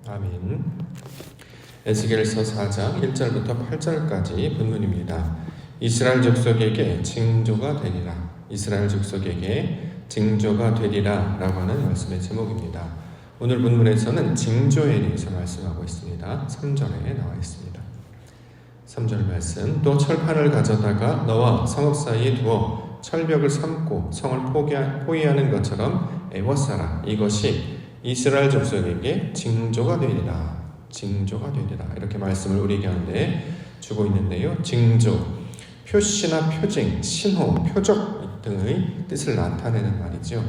아멘. 에스겔서 4장 1절부터 8절까지 본문입니다. 이스라엘 족속에게 징조가 되리라. 이스라엘 족속에게 징조가 되리라 라고 하는 말씀의 제목입니다. 오늘 본문에서는 징조에 대해서 말씀하고 있습니다. 3절에 나와 있습니다. 3절 말씀. 또 철판을 가져다가 너와 성읍 사이에 두어 철벽을 삼고 성을 포위하는 것처럼 애워싸라. 이것이 이스라엘 족속에게 징조가 되리라. 징조가 되리라. 이렇게 말씀을 우리 가운데 주고 있는데요. 징조, 표시나 표징, 신호, 표적 등의 뜻을 나타내는 말이죠.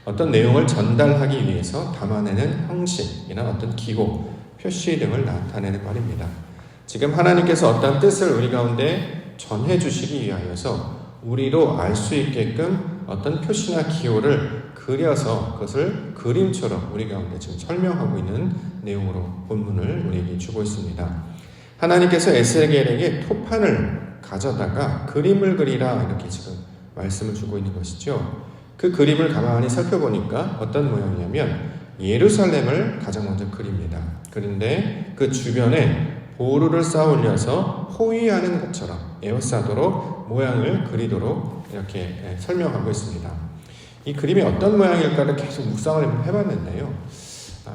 어떤 내용을 전달하기 위해서 담아내는 형식이나 어떤 기호, 표시 등을 나타내는 말입니다. 지금 하나님께서 어떤 뜻을 우리 가운데 전해주시기 위하여서 우리로 알 수 있게끔 어떤 표시나 기호를 그려서 그것을 그림처럼 우리 가운데 지금 설명하고 있는 내용으로 본문을 우리에게 주고 있습니다. 하나님께서 에스겔에게 토판을 가져다가 그림을 그리라 이렇게 지금 말씀을 주고 있는 것이죠. 그 그림을 가만히 살펴보니까 어떤 모양이냐면 예루살렘을 가장 먼저 그립니다. 그런데 그 주변에 보루를 쌓아 올려서 포위하는 것처럼 에워싸도록 모양을 그리도록 이렇게 설명하고 있습니다. 이 그림이 어떤 모양일까를 계속 묵상을 해봤는데요.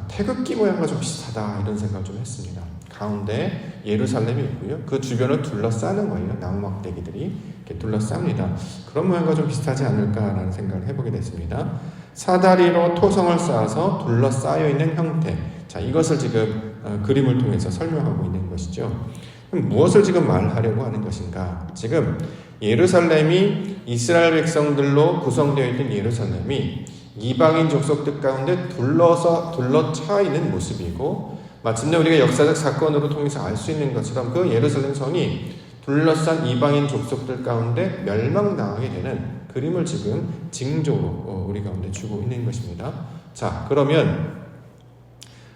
태극기 모양과 좀 비슷하다 이런 생각을 좀 했습니다. 가운데 예루살렘이 있고요. 그 주변을 둘러싸는 거예요. 나무막대기들이 이렇게 둘러쌉니다. 그런 모양과 좀 비슷하지 않을까라는 생각을 해보게 됐습니다. 사다리로 토성을 쌓아서 둘러싸여 있는 형태. 자, 이것을 지금 그림을 통해서 설명하고 있는 것이죠. 그럼 무엇을 지금 말하려고 하는 것인가? 지금 예루살렘이 이스라엘 백성들로 구성되어 있는 예루살렘이 이방인 족속들 가운데 둘러차 있는 모습이고, 마침내 우리가 역사적 사건으로 통해서 알 수 있는 것처럼 그 예루살렘 성이 둘러싼 이방인 족속들 가운데 멸망당하게 되는 그림을 지금 징조로 우리 가운데 주고 있는 것입니다. 자, 그러면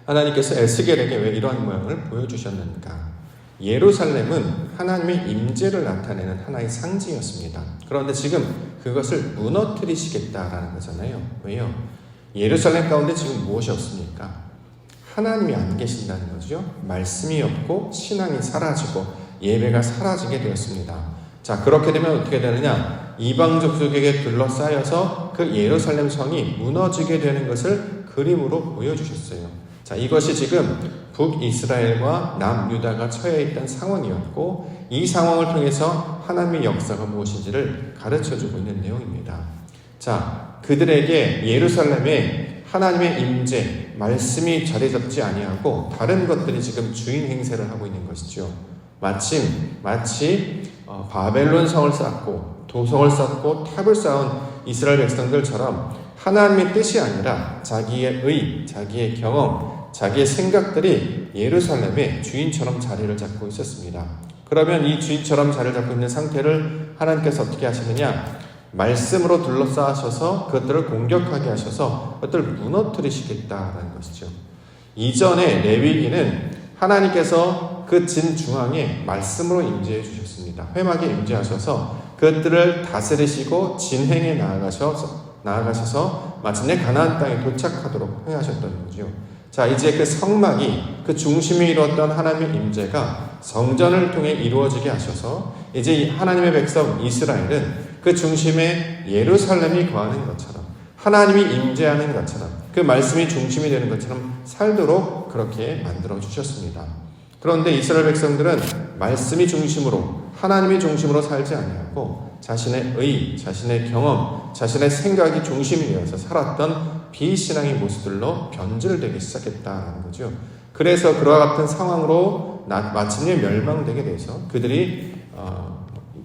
하나님께서 에스겔에게 왜 이러한 모양을 보여주셨는가? 예루살렘은 하나님의 임재를 나타내는 하나의 상징이었습니다. 그런데 지금 그것을 무너뜨리시겠다라는 거잖아요. 왜요? 예루살렘 가운데 지금 무엇이 없습니까? 하나님이 안 계신다는 거죠. 말씀이 없고 신앙이 사라지고 예배가 사라지게 되었습니다. 자, 그렇게 되면 어떻게 되느냐? 이방 족속에게 둘러싸여서 그 예루살렘 성이 무너지게 되는 것을 그림으로 보여주셨어요. 자, 이것이 지금 북이스라엘과 남유다가 처해 있던 상황이었고, 이 상황을 통해서 하나님의 역사가 무엇인지를 가르쳐주고 있는 내용입니다. 자, 그들에게 예루살렘에 하나님의 임재, 말씀이 자리 잡지 아니하고 다른 것들이 지금 주인 행세를 하고 있는 것이죠. 마치 바벨론 성을 쌓고 도성을 쌓고 탑을 쌓은 이스라엘 백성들처럼 하나님의 뜻이 아니라 자기의 의, 자기의 경험, 자기의 생각들이 예루살렘의 주인처럼 자리를 잡고 있었습니다. 그러면 이 주인처럼 자리를 잡고 있는 상태를 하나님께서 어떻게 하시느냐? 말씀으로 둘러싸셔서 그것들을 공격하게 하셔서 그것들을 무너뜨리시겠다라는 것이죠. 이전에 레위기는 하나님께서 그 진 중앙에 말씀으로 임재해 주셨습니다. 회막에 임재하셔서 그것들을 다스리시고 진행해 나아가셔서 마침내 가나안 땅에 도착하도록 행하셨던 거죠. 자, 이제 그 성막이 그 중심에 이루었던 하나님의 임재가 성전을 통해 이루어지게 하셔서 이제 하나님의 백성 이스라엘은 그 중심에 예루살렘이 거하는 것처럼 하나님이 임재하는 것처럼 그 말씀이 중심이 되는 것처럼 살도록 그렇게 만들어 주셨습니다. 그런데 이스라엘 백성들은 말씀이 중심으로 하나님이 중심으로 살지 아니하고 자신의 의, 자신의 경험, 자신의 생각이 중심이 되어서 살았던 비신앙의 모습들로 변질되기 시작했다는 거죠. 그래서 그와 같은 상황으로 마침내 멸망되게 돼서 그들이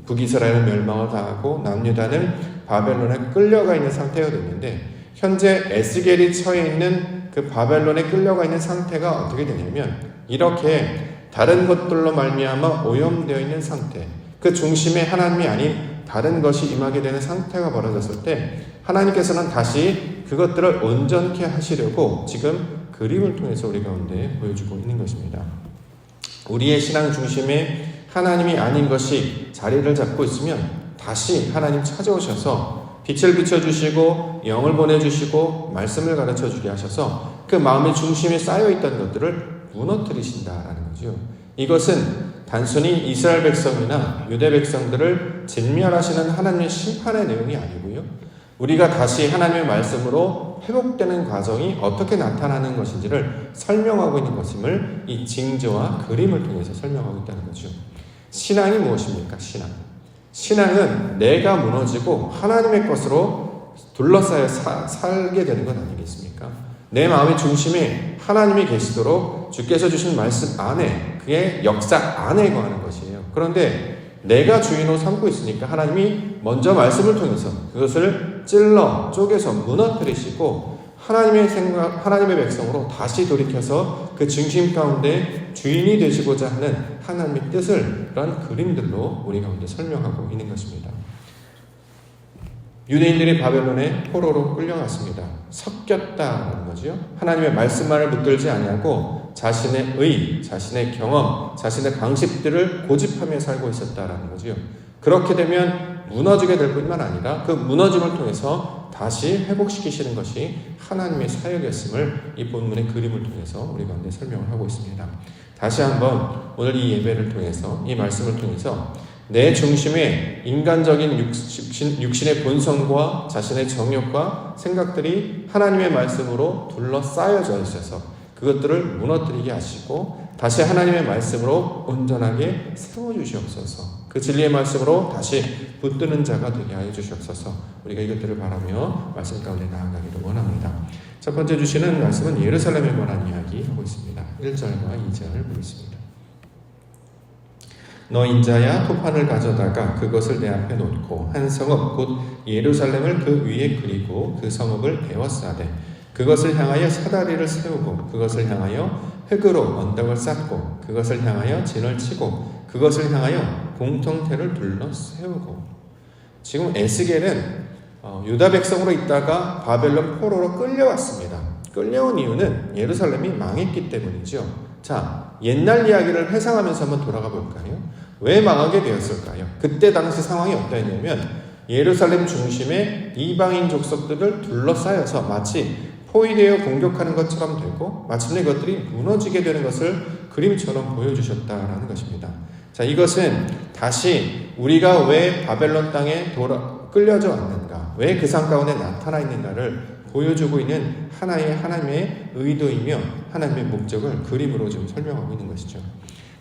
북이스라엘은 멸망을 당하고 남유다는 바벨론에 끌려가 있는 상태가 됐는데, 현재 에스겔이 처해 있는 그 바벨론에 끌려가 있는 상태가 어떻게 되냐면 이렇게 다른 것들로 말미암아 오염되어 있는 상태, 그 중심에 하나님이 아닌 다른 것이 임하게 되는 상태가 벌어졌을 때 하나님께서는 다시 그것들을 온전케 하시려고 지금 그림을 통해서 우리 가운데 보여주고 있는 것입니다. 우리의 신앙 중심에 하나님이 아닌 것이 자리를 잡고 있으면 다시 하나님 찾아오셔서 빛을 비춰주시고 영을 보내주시고 말씀을 가르쳐주게 하셔서 그 마음의 중심에 쌓여있던 것들을 무너뜨리신다라는 거죠. 이것은 단순히 이스라엘 백성이나 유대 백성들을 진멸하시는 하나님의 심판의 내용이 아니고요. 우리가 다시 하나님의 말씀으로 회복되는 과정이 어떻게 나타나는 것인지를 설명하고 있는 것임을 이 징조와 그림을 통해서 설명하고 있다는 거죠. 신앙이 무엇입니까? 신앙은 내가 무너지고 하나님의 것으로 둘러싸여 살게 되는 것 아니겠습니까? 내 마음의 중심에 하나님이 계시도록 주께서 주신 말씀 안에, 그의 역사 안에 거하는 것이에요. 그런데 내가 주인으로 삼고 있으니까 하나님이 먼저 말씀을 통해서 그것을 찔러 쪼개서 무너뜨리시고 하나님의 백성으로 다시 돌이켜서 그 중심 가운데 주인이 되시고자 하는 하나님의 뜻을 그런 그림들로 우리 가운데 설명하고 있는 것입니다. 유대인들이 바벨론의 포로로 끌려갔습니다. 섞였다는 거죠. 하나님의 말씀만을 붙들지 아니하고 자신의 의, 자신의 경험, 자신의 방식들을 고집하며 살고 있었다라는 거죠. 그렇게 되면 무너지게 될 뿐만 아니라 그 무너짐을 통해서 다시 회복시키시는 것이 하나님의 사역이었음을 이 본문의 그림을 통해서 우리 가운데 설명을 하고 있습니다. 다시 한번 오늘 이 예배를 통해서, 이 말씀을 통해서 내 중심에 인간적인 육신의 본성과 자신의 정욕과 생각들이 하나님의 말씀으로 둘러싸여져 있어서 그것들을 무너뜨리게 하시고 다시 하나님의 말씀으로 온전하게 세워주시옵소서. 그 진리의 말씀으로 다시 붙드는 자가 되게 하여 주시옵소서. 우리가 이것들을 바라며 말씀 가운데 나아가기를 원합니다. 첫 번째 주시는 말씀은 예루살렘에 관한 이야기 하고 있습니다. 1절과 2절을 보겠습니다. 너 인자야 토판을 가져다가 그것을 내 앞에 놓고 한 성읍 곧 예루살렘을 그 위에 그리고 그 성읍을 에워싸되 그것을 향하여 사다리를 세우고 그것을 향하여 흙으로 언덕을 쌓고 그것을 향하여 진을 치고 그것을 향하여 공통태를 둘러 세우고. 지금 에스겔은 유다 백성으로 있다가 바벨론 포로로 끌려왔습니다. 끌려온 이유는 예루살렘이 망했기 때문이죠. 자, 옛날 이야기를 회상하면서 한번 돌아가 볼까요? 왜 망하게 되었을까요? 그때 당시 상황이 어떠했냐면 예루살렘 중심에 이방인 족속들을 둘러싸여서 마치 포위되어 공격하는 것처럼 되고 마침내 그것들이 무너지게 되는 것을 그림처럼 보여주셨다라는 것입니다. 자, 이것은 다시 우리가 왜 바벨론 땅에 끌려져 왔는가, 왜 그 상 가운데 나타나 있는가를 보여주고 있는 하나님의 의도이며 하나님의 목적을 그림으로 좀 설명하고 있는 것이죠.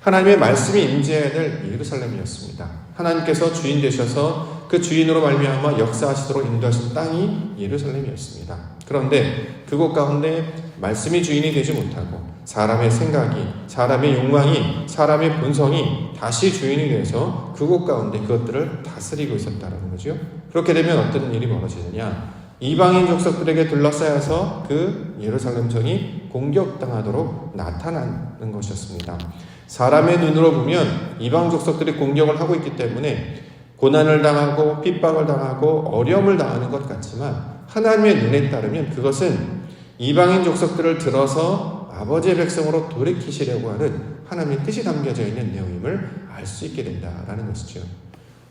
하나님의 말씀이 임재해야 될 예루살렘이었습니다. 하나님께서 주인 되셔서 그 주인으로 말미암아 역사하시도록 인도하신 땅이 예루살렘이었습니다. 그런데 그곳 가운데 말씀이 주인이 되지 못하고 사람의 생각이, 사람의 욕망이, 사람의 본성이 다시 주인이 돼서 그곳 가운데 그것들을 다스리고 있었다는 거죠. 그렇게 되면 어떤 일이 벌어지느냐? 이방인 족속들에게 둘러싸여서 그 예루살렘 성이 공격당하도록 나타나는 것이었습니다. 사람의 눈으로 보면 이방 족속들이 공격을 하고 있기 때문에 고난을 당하고 핍박을 당하고 어려움을 당하는 것 같지만 하나님의 눈에 따르면 그것은 이방인 족속들을 들어서 아버지의 백성으로 돌이키시려고 하는 하나님의 뜻이 담겨져 있는 내용임을 알 수 있게 된다라는 것이죠.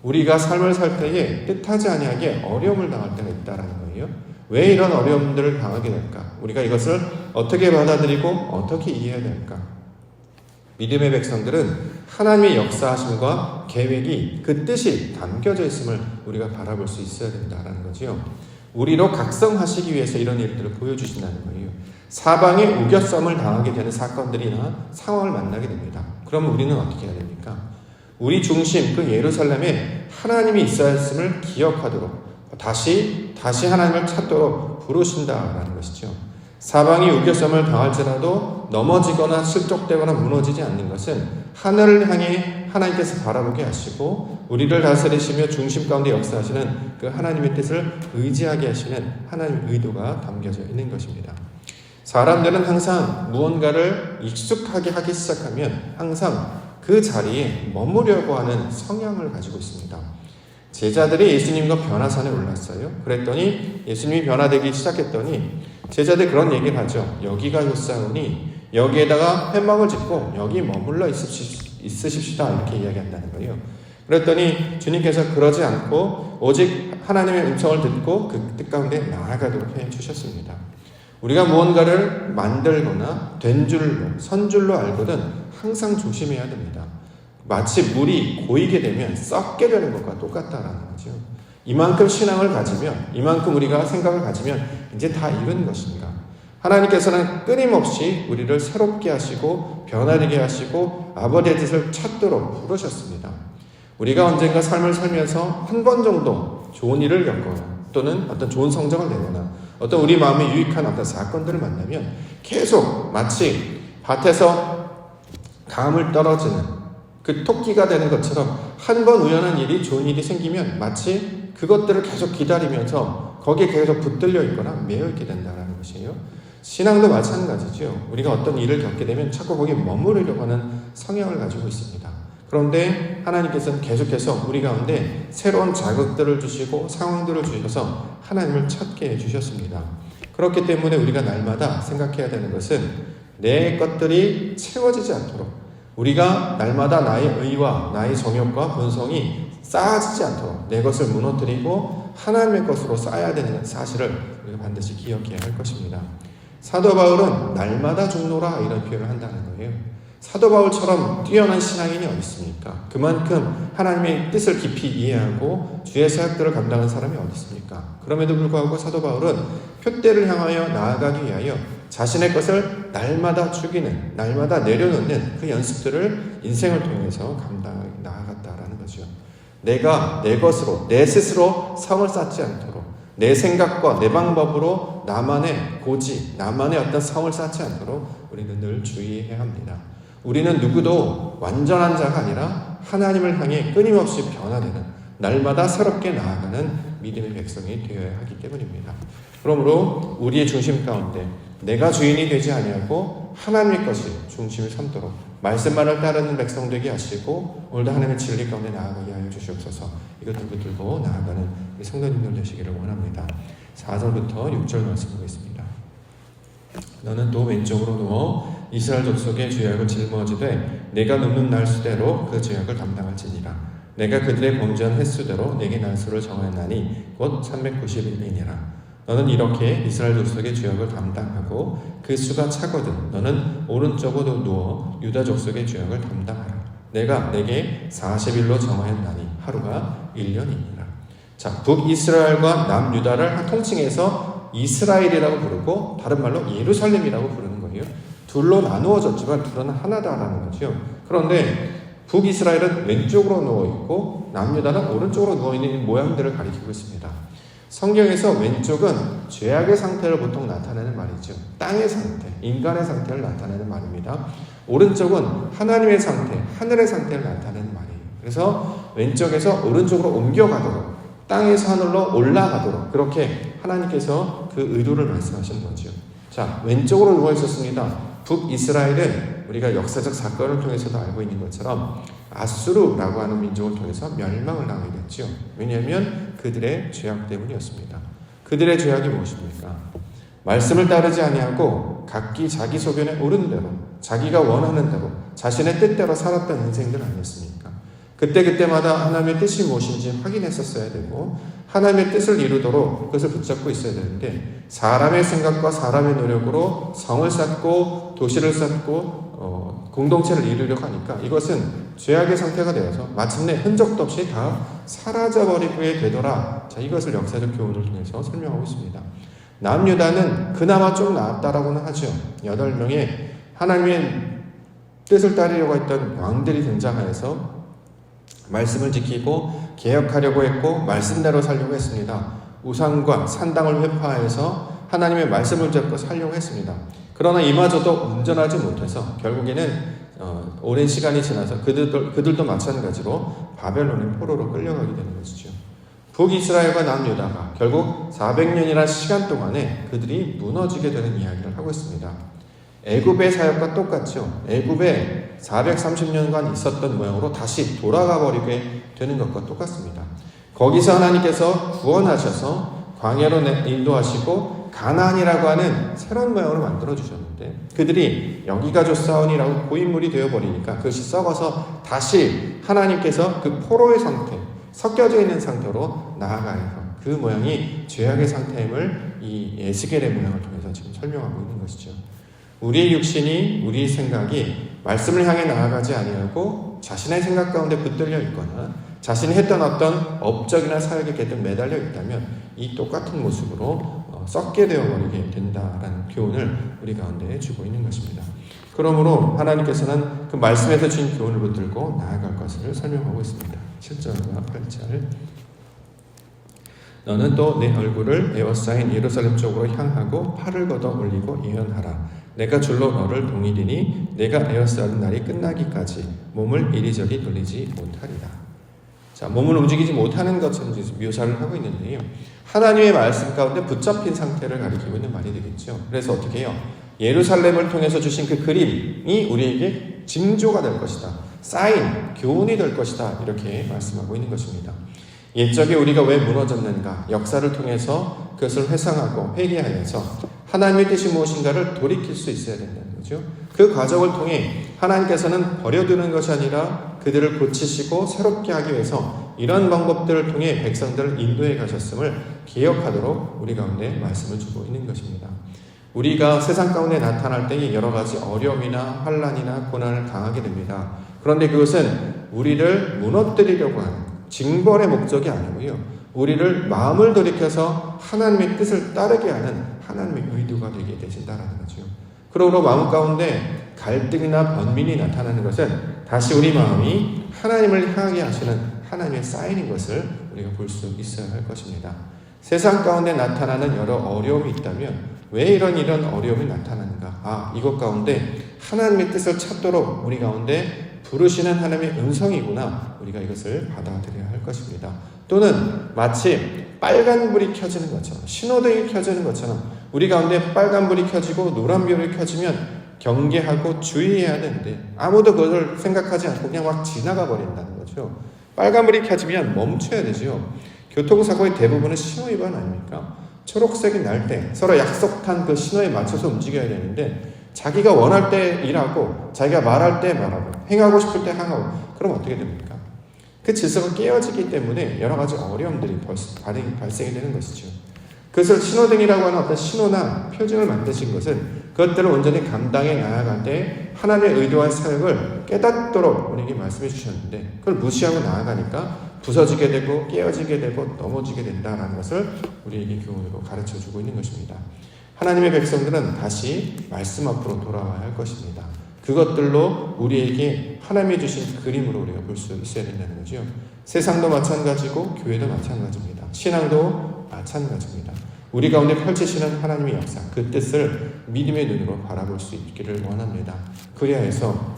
우리가 삶을 살 때에 뜻하지 아니하게 어려움을 당할 때가 있다라는 거예요. 왜 이런 어려움들을 당하게 될까? 우리가 이것을 어떻게 받아들이고 어떻게 이해해야 될까? 믿음의 백성들은 하나님의 역사하심과 계획이 그 뜻이 담겨져 있음을 우리가 바라볼 수 있어야 된다는 거죠. 우리로 각성하시기 위해서 이런 일들을 보여주신다는 거예요. 사방에 우겨쌈을 당하게 되는 사건들이나 상황을 만나게 됩니다. 그럼 우리는 어떻게 해야 됩니까? 우리 중심 그 예루살렘에 하나님이 있어야 했음을 기억하도록 다시 하나님을 찾도록 부르신다라는 것이죠. 사방이 우겨쌈을 당할지라도 넘어지거나 실족되거나 무너지지 않는 것은 하늘을 향해 하나님께서 바라보게 하시고 우리를 다스리시며 중심 가운데 역사하시는 그 하나님의 뜻을 의지하게 하시는 하나님의 의도가 담겨져 있는 것입니다. 사람들은 항상 무언가를 익숙하게 하기 시작하면 항상 그 자리에 머무려고 하는 성향을 가지고 있습니다. 제자들이 예수님과 변화산에 올랐어요. 그랬더니 예수님이 변화되기 시작했더니 제자들 그런 얘기를 하죠. 여기가 요사오니 여기에다가 회막을 짓고 여기 머물러 있으십시다 이렇게 이야기한다는 거예요. 그랬더니 주님께서 그러지 않고 오직 하나님의 음성을 듣고 그 뜻 가운데 나아가도록 해주셨습니다. 우리가 무언가를 만들거나 된 줄로, 선 줄로 알거든 항상 조심해야 됩니다. 마치 물이 고이게 되면 썩게 되는 것과 똑같다라는 거죠. 이만큼 신앙을 가지면, 이만큼 우리가 생각을 가지면 이제 다 이룬 것입니다. 하나님께서는 끊임없이 우리를 새롭게 하시고 변화되게 하시고 아버지의 뜻을 찾도록 부르셨습니다. 우리가 언젠가 삶을 살면서 한 번 정도 좋은 일을 겪거나 또는 어떤 좋은 성적을 내거나 어떤 우리 마음에 유익한 어떤 사건들을 만나면 계속 마치 밭에서 감을 떨어지는 그 토끼가 되는 것처럼 한 번 우연한 일이 좋은 일이 생기면 마치 그것들을 계속 기다리면서 거기에 계속 붙들려 있거나 매여 있게 된다는 것이에요. 신앙도 마찬가지죠. 우리가 어떤 일을 겪게 되면 자꾸 거기에 머무르려고 하는 성향을 가지고 있습니다. 그런데 하나님께서는 계속해서 우리 가운데 새로운 자극들을 주시고 상황들을 주셔서 하나님을 찾게 해주셨습니다. 그렇기 때문에 우리가 날마다 생각해야 되는 것은 내 것들이 채워지지 않도록, 우리가 날마다 나의 의와 나의 정욕과 본성이 쌓아지지 않도록 내 것을 무너뜨리고 하나님의 것으로 쌓아야 되는 사실을 우리가 반드시 기억해야 할 것입니다. 사도 바울은 날마다 죽노라 이런 표현을 한다는 거예요. 사도 바울처럼 뛰어난 신앙인이 어디 있습니까? 그만큼 하나님의 뜻을 깊이 이해하고 주의 사역들을 감당한 사람이 어디 있습니까? 그럼에도 불구하고 사도 바울은 표대를 향하여 나아가기 위하여 자신의 것을 날마다 죽이는, 날마다 내려놓는 그 연습들을 인생을 통해서 감당하게 나아갔다라는 거죠. 내가 내 것으로, 내 스스로 성을 쌓지 않도록, 내 생각과 내 방법으로 나만의 고지, 나만의 어떤 성을 쌓지 않도록 우리는 늘 주의해야 합니다. 우리는 누구도 완전한 자가 아니라 하나님을 향해 끊임없이 변화되는, 날마다 새롭게 나아가는 믿음의 백성이 되어야 하기 때문입니다. 그러므로 우리의 중심 가운데 내가 주인이 되지 아니하고 하나님의 것이 중심을 삼도록 말씀만을 따르는 백성 되게 하시고 오늘도 하나님의 진리 가운데 나아가게 하여 주시옵소서. 이것들 붙들고 나아가는 우리 성도님들 되시기를 원합니다. 4절부터 6절 말씀 보겠습니다. 너는 또 왼쪽으로 누워 이스라엘 족속의 죄악을 짊어지되 내가 눕는 날수대로 그 죄악을 담당할지니라. 내가 그들의 범죄한 횟수대로 내게 날수를 정하였나니 곧 391일이니라. 너는 이렇게 이스라엘 족속의 죄악을 담당하고 그 수가 차거든 너는 오른쪽으로 누워 유다 족속의 죄악을 담당하라. 내가 내게 40일로 정하였나니 하루가 1년이니라. 자, 북이스라엘과 남유다를 통칭해서 이스라엘이라고 부르고 다른 말로 예루살렘이라고 부르는 거예요. 둘로 나누어졌지만 둘은 하나다라는 거죠. 그런데 북이스라엘은 왼쪽으로 누워있고 남유다는 오른쪽으로 누워있는 모양들을 가리키고 있습니다. 성경에서 왼쪽은 죄악의 상태를 보통 나타내는 말이죠. 땅의 상태, 인간의 상태를 나타내는 말입니다. 오른쪽은 하나님의 상태, 하늘의 상태를 나타내는 말이에요. 그래서 왼쪽에서 오른쪽으로 옮겨가도록, 땅에서 하늘로 올라가도록 그렇게 하나님께서 그 의도를 말씀하신 거죠. 자, 왼쪽으로 누워 있었습니다. 북이스라엘은 우리가 역사적 사건을 통해서도 알고 있는 것처럼 아수르라고 하는 민족을 통해서 멸망을 당하게 됐죠. 왜냐하면 그들의 죄악 때문이었습니다. 그들의 죄악이 무엇입니까? 말씀을 따르지 아니하고 각기 자기 소견에 오른 대로, 자기가 원하는 대로, 자신의 뜻대로 살았던 인생들 아니었습니까? 그때마다 하나님의 뜻이 무엇인지 확인했었어야 되고 하나님의 뜻을 이루도록 그것을 붙잡고 있어야 되는데 사람의 생각과 사람의 노력으로 성을 쌓고 도시를 쌓고 공동체를 이루려고 하니까 이것은 죄악의 상태가 되어서 마침내 흔적도 없이 다 사라져버리게 되더라. 자, 이것을 역사적 교훈을 통해서 설명하고 있습니다. 남유다는 그나마 좀 나았다라고는 하죠. 8명의 하나님의 뜻을 따르려고 했던 왕들이 등장하여서 말씀을 지키고 개혁하려고 했고 말씀대로 살려고 했습니다. 우상과 산당을 회파해서 하나님의 말씀을 잡고 살려고 했습니다. 그러나 이마저도 온전하지 못해서 결국에는 오랜 시간이 지나서 그들도 마찬가지로 바벨론의 포로로 끌려가게 되는 것이죠. 북이스라엘과 남유다가 결국 400년이라는 시간 동안에 그들이 무너지게 되는 이야기를 하고 있습니다. 애굽의 사역과 똑같죠. 애굽에 430년간 있었던 모양으로 다시 돌아가 버리게 되는 것과 똑같습니다. 거기서 하나님께서 구원하셔서 광야로 인도하시고 가나안이라고 하는 새로운 모양으로 만들어 주셨는데 그들이 여기가 조사원이라고 고인물이 되어버리니까 그것이 썩어서 다시 하나님께서 그 포로의 상태, 섞여져 있는 상태로 나아가서 그 모양이 죄악의 상태임을 이 에스겔의 모양을 통해서 지금 설명하고 있는 것이죠. 우리의 육신이, 우리의 생각이 말씀을 향해 나아가지 아니하고 자신의 생각 가운데 붙들려 있거나 자신이 했던 어떤 업적이나 사역에 계속 매달려 있다면 이 똑같은 모습으로 썩게 되어버리게 된다라는 교훈을 우리 가운데 주고 있는 것입니다. 그러므로 하나님께서는 그 말씀에서 주신 교훈을 붙들고 나아갈 것을 설명하고 있습니다. 7절과 8절. 너는 또 내 얼굴을 에워싸인 예루살렘 쪽으로 향하고 팔을 걷어 올리고 예언하라. 내가 줄로 너를 동이리니 내가 에워싸는 날이 끝나기까지 몸을 이리저리 돌리지 못하리라. 자, 몸을 움직이지 못하는 것처럼 묘사를 하고 있는데요. 하나님의 말씀 가운데 붙잡힌 상태를 가리키고 있는 말이 되겠죠. 그래서 어떻게 해요? 예루살렘을 통해서 주신 그 그림이 우리에게 징조가 될 것이다. 사인, 교훈이 될 것이다. 이렇게 말씀하고 있는 것입니다. 옛적에 우리가 왜 무너졌는가? 역사를 통해서 그것을 회상하고 회개하여서 하나님의 뜻이 무엇인가를 돌이킬 수 있어야 된다는 거죠. 그 과정을 통해 하나님께서는 버려두는 것이 아니라 그들을 고치시고 새롭게 하기 위해서 이런 방법들을 통해 백성들을 인도해 가셨음을 기억하도록 우리 가운데 말씀을 주고 있는 것입니다. 우리가 세상 가운데 나타날 때에 여러 가지 어려움이나 환난이나 고난을 당하게 됩니다. 그런데 그것은 우리를 무너뜨리려고 하는 징벌의 목적이 아니고요. 우리를 마음을 돌이켜서 하나님의 뜻을 따르게 하는 하나님의 의도가 되게 되신다라는 거죠. 그러므로 마음 가운데 갈등이나 번민이 나타나는 것은 다시 우리 마음이 하나님을 향하게 하시는 하나님의 사인인 것을 우리가 볼 수 있어야 할 것입니다. 세상 가운데 나타나는 여러 어려움이 있다면 왜 이런 어려움이 나타나는가? 이것 가운데 하나님의 뜻을 찾도록 우리 가운데 부르시는 하나님의 음성이구나. 우리가 이것을 받아들여야 할 것입니다. 또는 마치 빨간불이 켜지는 것처럼, 신호등이 켜지는 것처럼 우리 가운데 빨간불이 켜지고 노란불이 켜지면 경계하고 주의해야 되는데 아무도 그것을 생각하지 않고 그냥 막 지나가 버린다는 거죠. 빨간불이 켜지면 멈춰야 되죠. 교통사고의 대부분은 신호위반 아닙니까? 초록색이 날 때 서로 약속한 그 신호에 맞춰서 움직여야 되는데 자기가 원할 때 일하고 자기가 말할 때 말하고 행하고 싶을 때 행하고 그럼 어떻게 됩니까? 그 질서가 깨어지기 때문에 여러 가지 어려움들이 발생이 되는 것이죠. 그것을 신호등이라고 하는 어떤 신호나 표징을 만드신 것은 그것들을 온전히 감당해 나아갈 때 하나님의 의도한 사역을 깨닫도록 우리에게 말씀해 주셨는데 그걸 무시하고 나아가니까 부서지게 되고 깨어지게 되고 넘어지게 된다는 것을 우리에게 교훈으로 가르쳐주고 있는 것입니다. 하나님의 백성들은 다시 말씀 앞으로 돌아와야 할 것입니다. 그것들로 우리에게 하나님이 주신 그림으로 우리가 볼 수 있어야 된다는 거죠. 세상도 마찬가지고 교회도 마찬가지입니다. 신앙도 마찬가지입니다. 우리 가운데 펼치시는 하나님의 역사, 그 뜻을 믿음의 눈으로 바라볼 수 있기를 원합니다. 그리하여서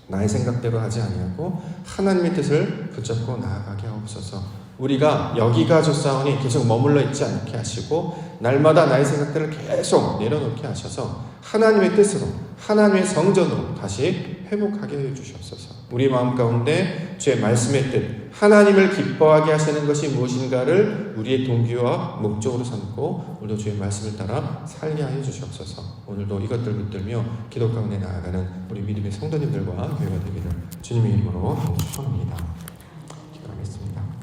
나의 생각대로 하지 아니하고 하나님의 뜻을 붙잡고 나아가게 하옵소서. 우리가 여기가 좋사오니 계속 머물러 있지 않게 하시고 날마다 나의 생각들을 계속 내려놓게 하셔서 하나님의 뜻으로 하나님의 성전으로 다시 회복하게 해주시옵소서. 우리 마음 가운데 주의 말씀의 뜻 하나님을 기뻐하게 하시는 것이 무엇인가를 우리의 동기와 목적으로 삼고 오늘도 주의 말씀을 따라 살게 하여 주시옵소서. 오늘도 이것들 붙들며 기도 가운데 나아가는 우리 믿음의 성도님들과 교회가 되기를 주님의 이름으로 축원합니다. 기도하겠습니다.